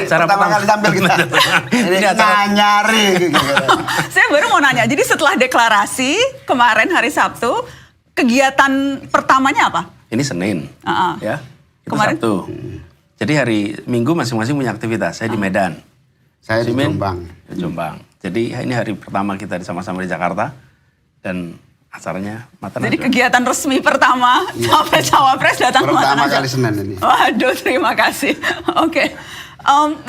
pertama kali tampil kita. Ini nyari. Saya baru mau nanya, jadi setelah deklarasi kemarin hari Sabtu, kegiatan pertamanya apa? Ini Senin, ya. Itu Kemarin? Sabtu. Jadi hari Minggu masing-masing punya aktivitas. Saya di Medan. Saya di Jombang. Di Jombang. Jadi ini hari pertama kita sama-sama di Jakarta. Dan acaranya Mata Najwa. Jadi kegiatan resmi pertama sampai cawapres datang ke Mata Pertama Najwa. kali Senin ini. Waduh, terima kasih. Oke.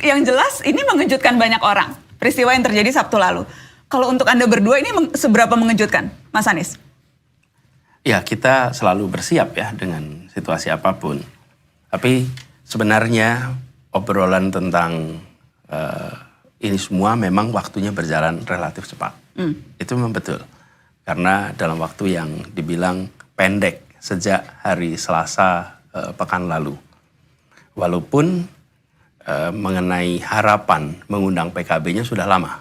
Yang jelas ini mengejutkan banyak orang. Peristiwa yang terjadi Sabtu lalu. Kalau untuk Anda berdua ini seberapa mengejutkan, Mas Anies? Ya, kita selalu bersiap ya dengan situasi apapun. Tapi sebenarnya obrolan tentang ini semua memang waktunya berjalan relatif cepat. Itu memang betul. Karena dalam waktu yang dibilang pendek sejak hari Selasa pekan lalu. Walaupun mengenai harapan mengundang PKB-nya sudah lama.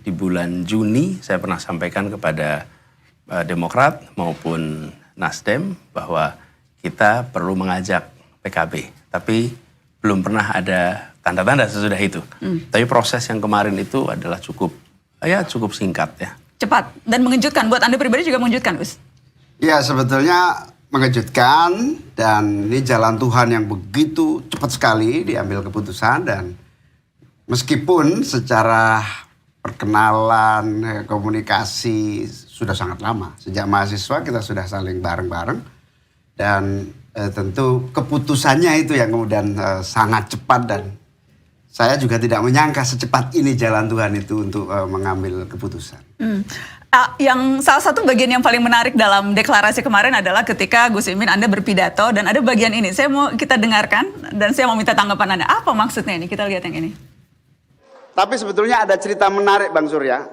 Di bulan Juni saya pernah sampaikan kepada Demokrat maupun Nasdem bahwa kita perlu mengajak PKB. Tapi belum pernah ada tanda-tanda sesudah itu. Tapi proses yang kemarin itu adalah cukup singkat ya. Cepat dan mengejutkan. Buat Anda pribadi juga mengejutkan, Gus? Ya, sebetulnya mengejutkan. Dan ini jalan Tuhan yang begitu cepat sekali diambil keputusan. Dan meskipun secara perkenalan, komunikasi sudah sangat lama. Sejak mahasiswa kita sudah saling bareng-bareng. Dan tentu keputusannya itu yang kemudian sangat cepat. Dan saya juga tidak menyangka secepat ini jalan Tuhan itu untuk mengambil keputusan. Yang salah satu bagian yang paling menarik dalam deklarasi kemarin adalah ketika Gus Imin Anda berpidato dan ada bagian ini. Saya mau kita dengarkan dan saya mau minta tanggapan Anda. Apa maksudnya ini? Kita lihat yang ini. Tapi sebetulnya ada cerita menarik Bang Surya.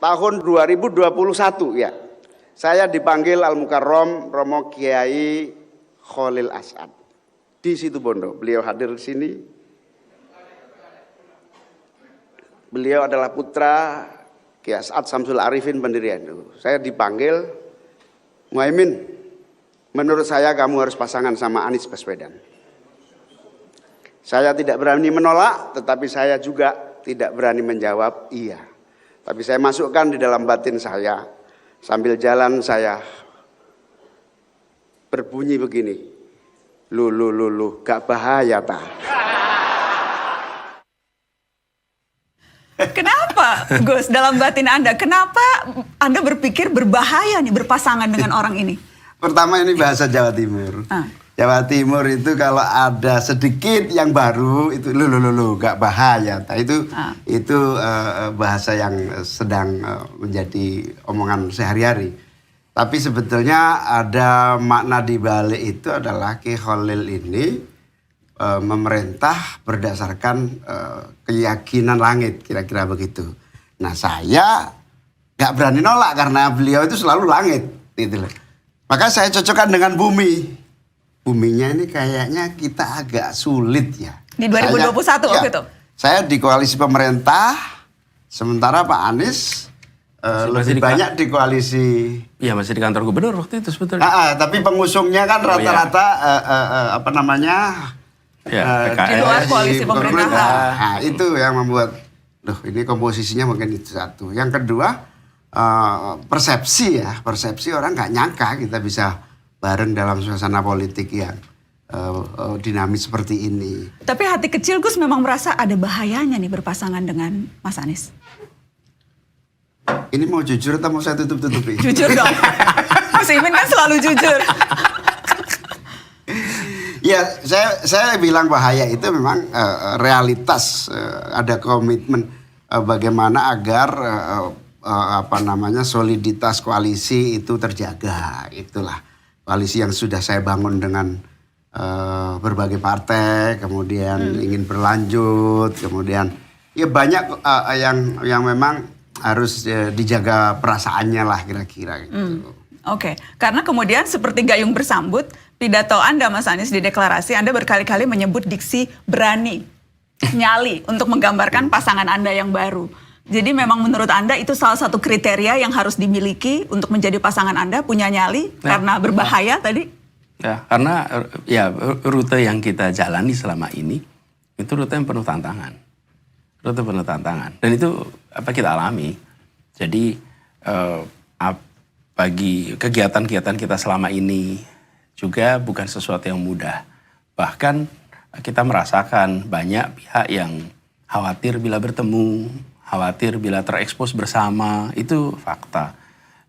Tahun 2021 ya. Saya dipanggil Al-Mukarram Romo Kiai Khalil As'ad di Situbondo. Beliau hadir di sini. Beliau adalah putra Kiai As'ad Samsul Arifin pendirian itu. Saya dipanggil, Muhaimin, menurut saya kamu harus pasangan sama Anies Baswedan. Saya tidak berani menolak, tetapi saya juga tidak berani menjawab iya. Tapi saya masukkan di dalam batin saya, sambil jalan saya berbunyi begini, lu, gak bahaya ta? Kenapa, Gus, dalam batin Anda, kenapa Anda berpikir berbahaya nih berpasangan dengan orang ini? Pertama ini bahasa Jawa Timur. Jawa Timur itu kalau ada sedikit yang baru itu lu gak bahaya. Nah, itu bahasa yang sedang menjadi omongan sehari-hari. Tapi sebetulnya ada makna di balik itu adalah Ki Khalil ini memerintah berdasarkan keyakinan langit, kira-kira begitu. Nah, saya gak berani nolak karena beliau itu selalu langit, gitu loh. Maka saya cocokkan dengan bumi. Buminya ini kayaknya kita agak sulit ya. Di 2021 gitu? Saya di koalisi pemerintah, sementara Pak Anies lebih banyak di koalisi. Iya, masih di kantor gubernur waktu itu sebetulnya. Tapi pengusungnya kan rata-rata Ya, PKS. Di luar koalisi pemerintahan. Nah, itu yang membuat, ini komposisinya mungkin itu satu. Yang kedua, persepsi ya. Persepsi orang nggak nyangka kita bisa bareng dalam suasana politik yang dinamis seperti ini. Tapi hati kecil Gus memang merasa ada bahayanya nih berpasangan dengan Mas Anies. Ini mau jujur atau mau saya tutup-tutupi? Jujur dong. Gus Imin kan selalu jujur. Ya, saya bilang bahaya itu memang realitas, ada komitmen bagaimana agar soliditas koalisi itu terjaga. Itulah koalisi yang sudah saya bangun dengan berbagai partai, kemudian ingin berlanjut, kemudian ya banyak yang memang harus dijaga perasaannya lah kira-kira gitu. Oke, karena kemudian seperti gayung bersambut, pidato Anda Mas Anies di deklarasi, Anda berkali-kali menyebut diksi berani, nyali untuk menggambarkan pasangan Anda yang baru. Jadi memang menurut Anda itu salah satu kriteria yang harus dimiliki untuk menjadi pasangan Anda, punya nyali karena berbahaya tadi? Ya, karena ya rute yang kita jalani selama ini Itu rute yang penuh tantangan. Rute penuh tantangan. Dan itu apa kita alami. Jadi bagi kegiatan-kegiatan kita selama ini juga bukan sesuatu yang mudah. Bahkan kita merasakan banyak pihak yang khawatir bila bertemu, khawatir bila terekspos bersama, itu fakta.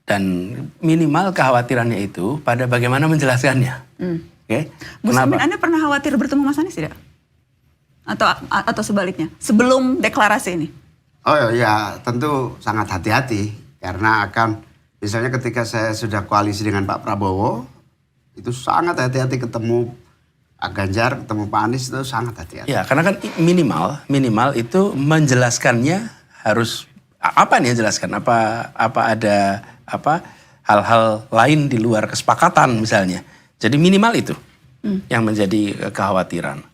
Dan minimal kekhawatirannya itu pada bagaimana menjelaskannya. Oke? Gus Amin, Anda pernah khawatir bertemu Mas Anies tidak? Atau sebaliknya, sebelum deklarasi ini? Oh ya, tentu sangat hati-hati. Karena akan, misalnya ketika saya sudah koalisi dengan Pak Prabowo, itu sangat hati-hati ketemu Pak Ganjar, ketemu Pak Anies, itu sangat hati-hati. Ya, karena kan minimal itu menjelaskannya harus, apa nih yang jelaskan? Apa ada hal-hal lain di luar kesepakatan misalnya. Jadi minimal itu yang menjadi kekhawatiran.